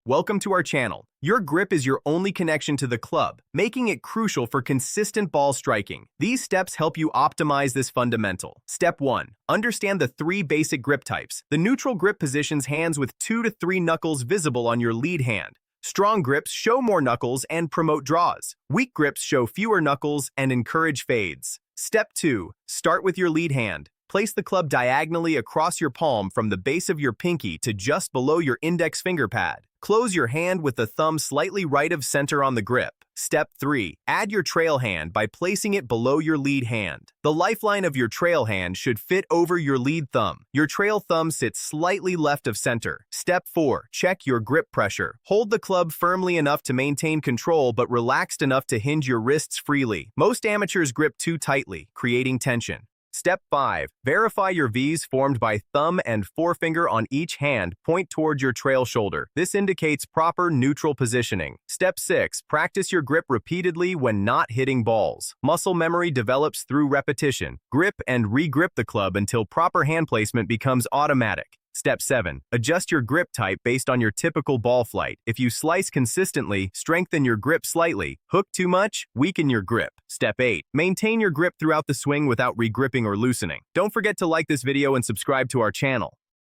welcome to our channel. Your grip is your only connection to the club, making it crucial for consistent ball striking. These steps help you optimize this fundamental. Step 1. Understand the 3 basic grip types. The neutral grip positions hands with 2 to 3 knuckles visible on your lead hand. Strong grips show more knuckles and promote draws. Weak grips show fewer knuckles and encourage fades. Step 2. Start with your lead hand. Place the club diagonally across your palm from the base of your pinky to just below your index finger pad. Close your hand with the thumb slightly right of center on the grip. Step 3. Add your trail hand by placing it below your lead hand. The lifeline of your trail hand should fit over your lead thumb. Your trail thumb sits slightly left of center. Step 4. Check your grip pressure. Hold the club firmly enough to maintain control but relaxed enough to hinge your wrists freely. Most amateurs grip too tightly, creating tension. Step 5. Verify your V's formed by thumb and forefinger on each hand point toward your trail shoulder. This indicates proper neutral positioning. Step 6. Practice your grip repeatedly when not hitting balls. Muscle memory develops through repetition. Grip and re-grip the club until proper hand placement becomes automatic. Step 7. Adjust your grip type based on your typical ball flight. If you slice consistently, strengthen your grip slightly. Hook too much, weaken your grip. Step 8. Maintain your grip throughout the swing without re-gripping or loosening. Don't forget to like this video and subscribe to our channel.